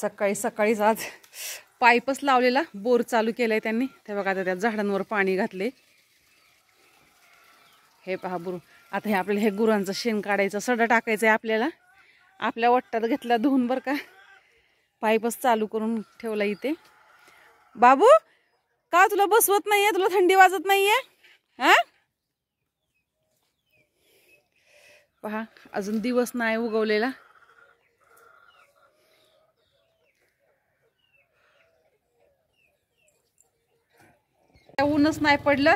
सकाळी सकाळीच आज पाईपच लावलेला, बोर चालू केलाय त्यांनी. ते बघा आता त्या झाडांवर पाणी घातले. हे पहा बुरू. आता हे आपल्याला हे गुरांचं शेण काढायचं, सडा टाकायचं आहे आपल्याला. आपल्या वट्टात घेतला धुवून बरं का. पाईपच चालू करून ठेवला इथे. बाबू का तुला बसवत नाहीये? तुला थंडी वाजत नाहीये? हा पहा अजून दिवस नाही उगवलेला. ऊनच नाही पडलं.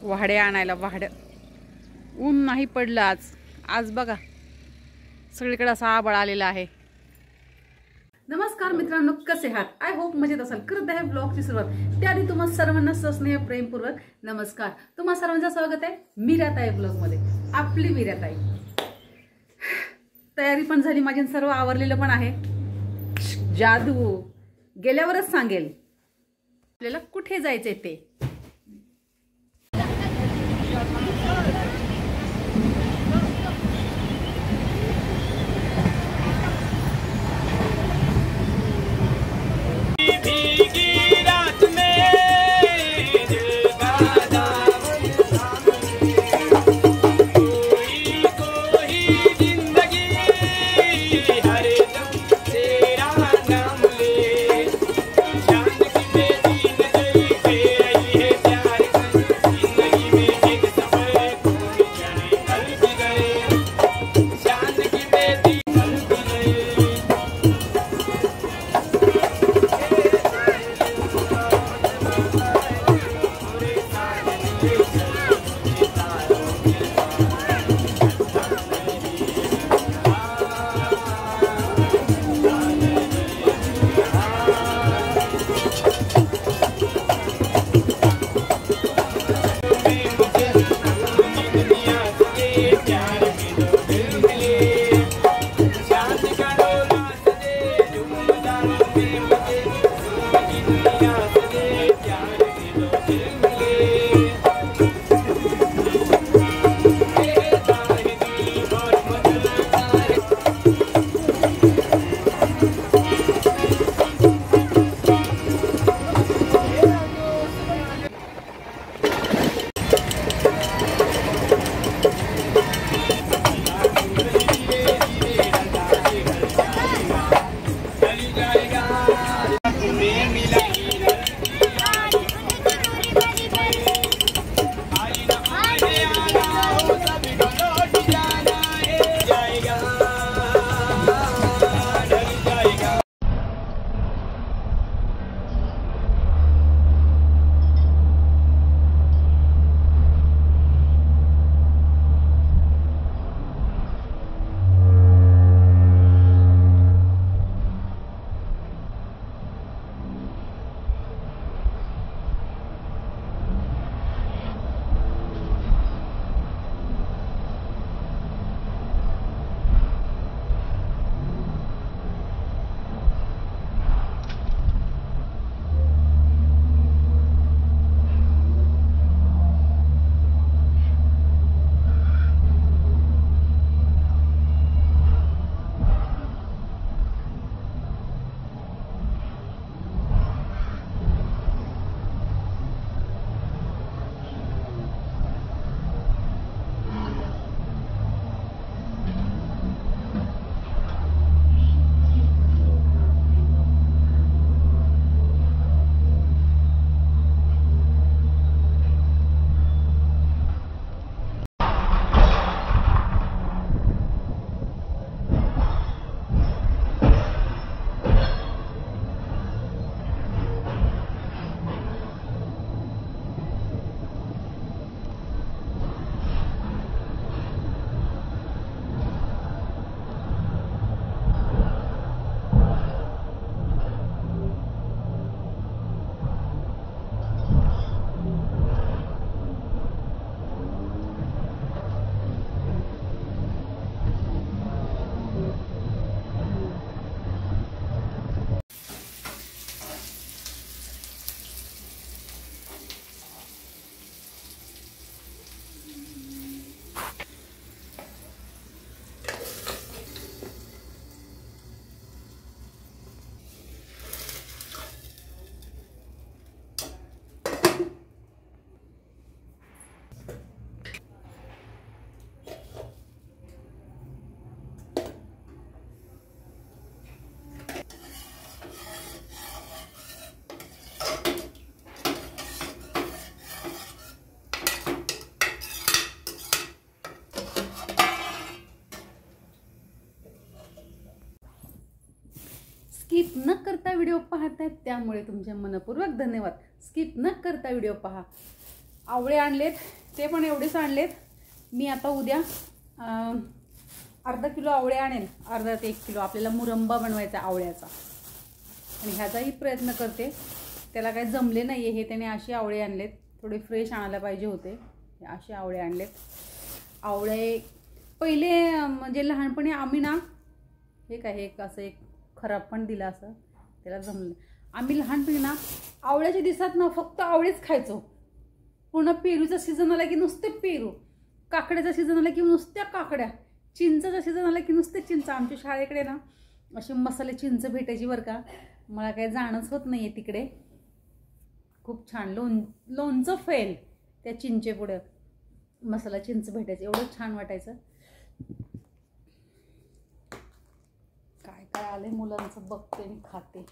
वाहडे आणायला वाहड, ऊन नाही पडलं आज. आज बघा सगळीकडे असा आभाळ आलेला आहे. नमस्कार मित्रांनो, कसे आहात? आय होप मजेत असाल. करत आहे ब्लॉगची सुरुवात. त्याआधी तुम्हा सर्वांना स्नेह प्रेमपूर्वक नमस्कार. तुम्हा सर्वांचं स्वागत आहे मीराताई ब्लॉग मध्ये. आपली मीराताई. तयारी पण झाली माझी, सर्व आवरलेलं पण आहे. जादू गेल्यावरच सांगेल आपल्याला कुठे जायचंय ते. स्किप न करता व्हिडिओ पाहतायत त्यामुळे तुमचे मनपूर्वक धन्यवाद. स्किप न करता व्हिडिओ पहा. आवळे आणलेत, ते पण एवढेच आणलेत. मी आता उद्या अर्धा किलो आवळे आणेल, अर्धा ते 1 किलो. आपल्याला मुरंबा बनवायचा आवळ्याचा आणि ह्याचाही प्रयत्न करते. त्याला काही जमले नाही आहे हे, त्याने असे आवळे आणलेत. थोडे फ्रेश आणायला पाहिजे होते. असे आवळे आणलेत. आवळे पहिले म्हणजे लहानपणी आम्ही ना हे काय हे असं एक खराब पण दिलं असं त्याला जमलं. आम्ही लहानपणी ना आवळ्याच्या दिवसात ना फक्त आवळेच खायचो. पुन्हा पेरूचा सीझन आला की नुसते पेरू, काकड्याचा सीझन आला की नुसत्या काकड्या, चिंचाचा सीझन आला की नुसते चिंच. आमच्या शाळेकडे ना असे मसाले चिंच भेटायची बरं का. मला काही जाणंच होत नाही आहे तिकडे. खूप छान लोणचं फेल त्या चिंचे पुढे मसाला चिंच भेटायचं, एवढं छान वाटायचं. काय काय आले मुलांचं बघते आणि खाते.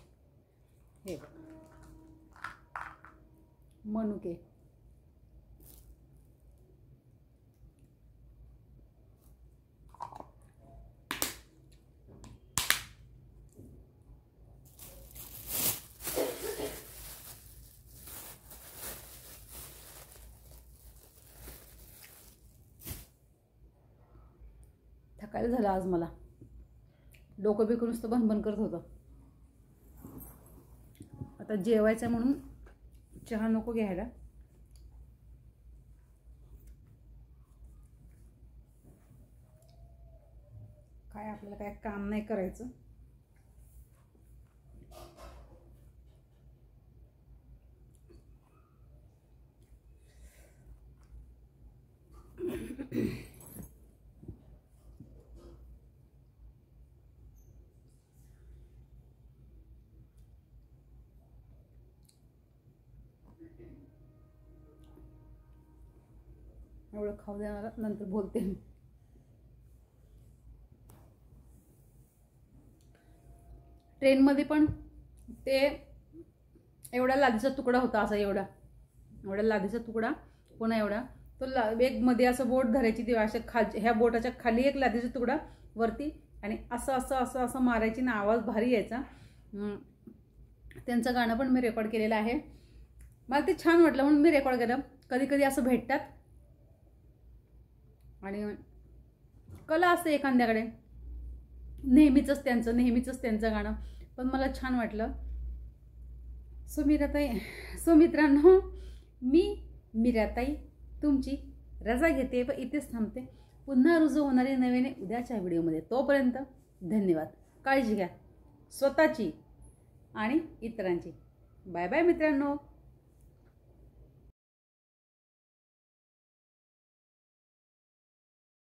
हे मनुके, थकायला झालं आज मला. डोकं बिकून नुसतं भनभन करत होतं. आता जेवायचं म्हणून चहा नको घ्यायला. काय आपल्याला काय काम नाही करायचं. एवढं खाऊ देणार, नंतर बोलते मी. ट्रेनमध्ये पण ते एवढा लादीचा तुकडा होता, असा एवढा लादीचा तुकडा, पुन्हा एवढा तो एक मध्ये असं बोट धरायची ती अशा खाली, ह्या बोटाच्या खाली एक लादीचा तुकडा वरती, आणि असं असं असं असं मारायची ना, आवाज भारी यायचा. त्यांचं गाणं पण मी रेकॉर्ड केलेलं आहे. मला ते छान वाटलं म्हणून मी रेकॉर्ड केलं. कधी कधी असं भेटतात आणि कला असते एखाद्याकडे, नेहमीच त्यांचं गाणं, पण मला छान वाटलं. सो मित्रांनो, मी मीराताई तुमची रजा घेते व इथेच थांबते. पुन्हा रुजू होणारे नवीन उद्याच्या व्हिडिओमध्ये. तोपर्यंत धन्यवाद. काळजी घ्या स्वतःची आणि इतरांची. बाय बाय मित्रांनो.